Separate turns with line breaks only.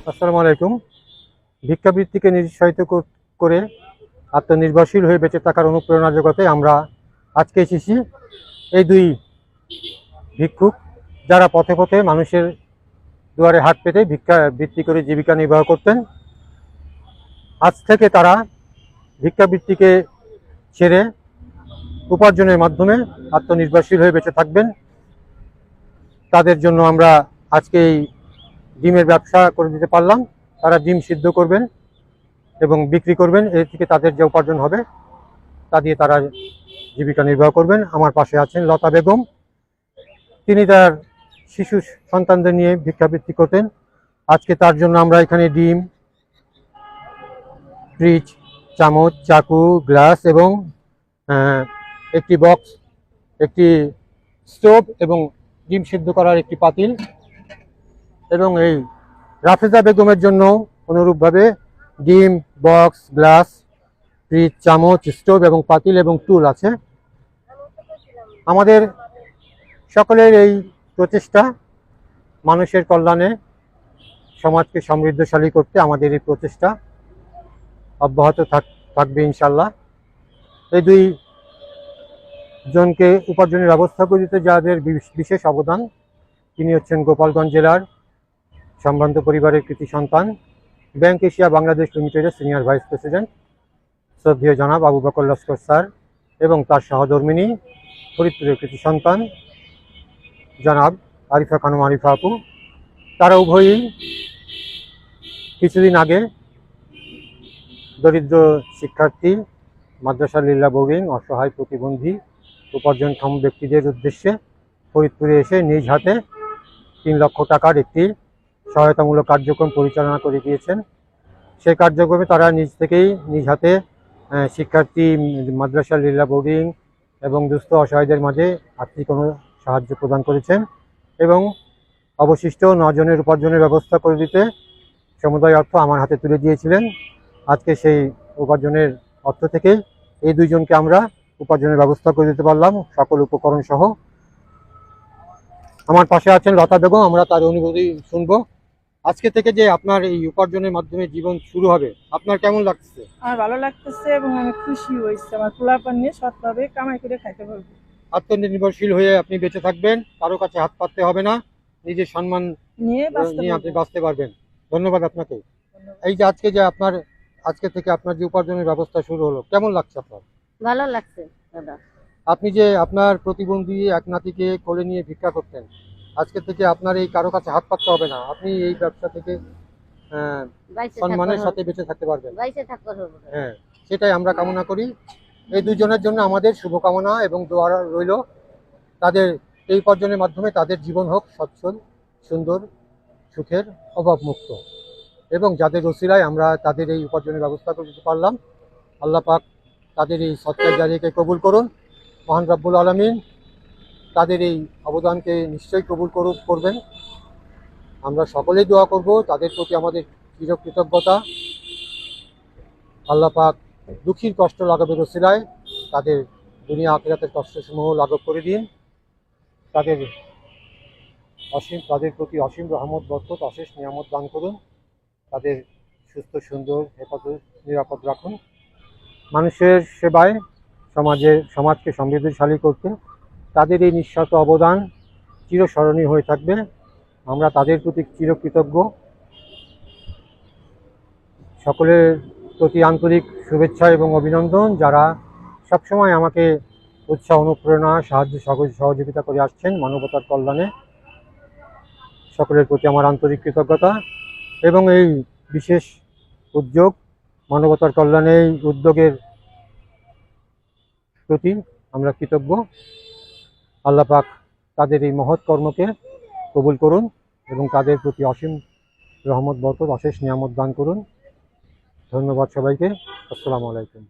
আসসালামু আলাইকুম। ভিক্ষাবৃত্তিকে নিরুৎসাহিত করে আত্মনির্ভরশীল হয়ে বেঁচে থাকার অনুপ্রেরণা জগতে আমরা আজকে এসেছি এই দুই ভিক্ষুক যারা পথে পথে মানুষের দুয়ারে হাত পেতে ভিক্ষাবৃত্তি করে জীবিকা নির্বাহ করতেন। আজ থেকে তারা ভিক্ষাবৃত্তিকে ছেড়ে উপার্জনের মাধ্যমে আত্মনির্ভরশীল হয়ে বেঁচে থাকবেন। তাদের জন্য আমরা আজকে এই ডিমের ব্যবসা করে দিতে পারলাম। তারা ডিম সিদ্ধ করবেন এবং বিক্রি করবেন। এর থেকে তাদের যে উপার্জন হবে তা দিয়ে তারা জীবিকা নির্বাহ করবেন। আমার পাশে আছেন লতা বেগম। তিনি তার শিশু সন্তানদের নিয়ে ভিক্ষাবৃত্তি করতেন। আজকে তার জন্য আমরা এখানে ডিম, ফ্রিজ, চামচ, চাকু, গ্লাস এবং একটি বক্স, একটি স্টোভ এবং ডিম সিদ্ধ করার একটি পাতিল এবং এই রাফেজা বেগমের জন্য অনুরূপভাবে ডিম, বক্স, গ্লাস, ফ্রিজ, চামচ, স্টোভ এবং পাতিল এবং টুল আছে। আমাদের সকলের এই প্রচেষ্টা মানুষের কল্যাণে সমাজকে সমৃদ্ধশালী করতে আমাদের এই প্রচেষ্টা অব্যাহত থাকবে ইনশাল্লাহ। এই দুই জনকে উপার্জনের ব্যবস্থা করে দিতে যাদের বিশেষ অবদান, তিনি হচ্ছেন গোপালগঞ্জ জেলার সম্ভ্রান্ত পরিবারের কৃতি সন্তান, ব্যাংক এশিয়া বাংলাদেশ লিমিটেডের সিনিয়র ভাইস প্রেসিডেন্ট শ্রদ্ধেয় জনাব আবু বকর লস্কর স্যার এবং তার সহধর্মিনী ফরিদপুরের কৃতি সন্তান জনাব আরিফা খানম আরিফা আপু। তারা উভয়ই কিছুদিন আগে দরিদ্র শিক্ষার্থী, মাদ্রাসা লিল্লা বোর্ডিং, অসহায় প্রতিবন্ধী, উপার্জনক্ষম ব্যক্তিদের উদ্দেশ্যে ফরিদপুরে এসে নিজ হাতে 3 লক্ষ টাকার একটি সহায়তামূলক কার্যক্রম পরিচালনা করে দিয়েছেন। সেই কার্যক্রমে তারা নিজ হাতে শিক্ষার্থী, মাদ্রাসা লিল্লা বোর্ডিং এবং দুস্থ অসহায়দের মাঝে আর্থিক সাহায্য প্রদান করেছেন এবং অবশিষ্ট 9 জনের উপার্জনের ব্যবস্থা করে দিতে সমুদায় অর্থ আমার হাতে তুলে দিয়েছিলেন। আজকে সেই উপার্জনের অর্থ থেকে এই দুইজনকে আমরা উপার্জনের ব্যবস্থা করে দিতে পারলাম সকল উপকরণ সহ। আমার পাশে আছেন লতা বেগম। আমরা তার অনুভূতি শুনবো। আজকে থেকে যে আপনার এই উপার্জনের মাধ্যমে জীবন শুরু হবে, আপনার কেমন লাগছে?
আমার ভালো লাগতেছে এবং আমি খুশি হয়েছি। আমার পোলাপান নিয়ে সৎভাবে কামাই করে খাইতে পারবো।
আত্মনির্ভরশীল হয়ে আপনি বেঁচে থাকবেন, কারো কাছে হাত পাততে হবে না, নিজের সম্মান নিয়ে আপনি বাঁচতে পারবেন। ধন্যবাদ আপনাকে। এই যে আজকে থেকে আপনার যে উপার্জনের ব্যবস্থা শুরু হলো, কেমন লাগছে আপনার?
ভালো লাগছে দাদা।
আপনি যে আপনার প্রতিবন্ধী এক নাতিকে কোলে নিয়ে ভিক্ষা করতেন, আজকে থেকে আপনার এই কারো কাছে হাত পাততে হবে না, আপনি এই ব্যবসা থেকে সম্মানের সাথে বেঁচে থাকতে পারবেন। হ্যাঁ, সেটাই আমরা কামনা করি। এই দুজনের জন্য আমাদের শুভকামনা এবং দোয়া রইল। তাদের এই উপার্জনের মাধ্যমে তাদের জীবন হোক সচ্ছল, সুন্দর, সুখের, অভাবমুক্ত এবং যাদের ওসিলায় আমরা তাদের এই উপার্জনের ব্যবস্থা করে দিতে পারলাম। আল্লাহ পাক তাদের এই সৎকার জারিয়াকে কবুল করুন। মহান রব্বুল আলামিন তাদের এই অবদানকে নিশ্চয়ই কবুল করবেন। আমরা সকলেই দোয়া করব তাদের প্রতি আমাদের চিরকৃতজ্ঞতা। আল্লাহ পাক দুঃখীর কষ্ট লাঘবের ওসিলায় তাদের দুনিয়া আখিরাতের কষ্টসমূহ লাঘব করে দিন। তাদের প্রতি অসীম রহমত, বরকত, অশেষ নিয়ামত দান করুন। তাদের সুস্থ, সুন্দর, হেফাজত, নিরাপদ রাখুন। মানুষের সেবায় সমাজকে সমৃদ্ধশালী করতে তাদের এই নিঃস্বার্থ অবদান চিরস্মরণীয় হয়ে থাকবে। আমরা তাদের প্রতি চিরকৃতজ্ঞ। সকলের প্রতি আন্তরিক শুভেচ্ছা এবং অভিনন্দন। যারা সবসময় আমাকে উৎসাহ, অনুপ্রেরণা, সাহায্য সহযোগিতা করে আসছেন মানবতার কল্যাণে, সকলের প্রতি আমার আন্তরিক কৃতজ্ঞতা এবং এই বিশেষ উদ্যোগ, মানবতার কল্যাণে এই উদ্যোগের প্রতি আমরা কৃতজ্ঞ। আল্লাহ পাক তাদের এই মহৎ কর্মকে কবুল করুন এবং তাদের প্রতি অসীম রহমত, বরকত, অশেষ নিয়ামত দান করুন। ধন্যবাদ সবাইকে। আসসালামু আলাইকুম।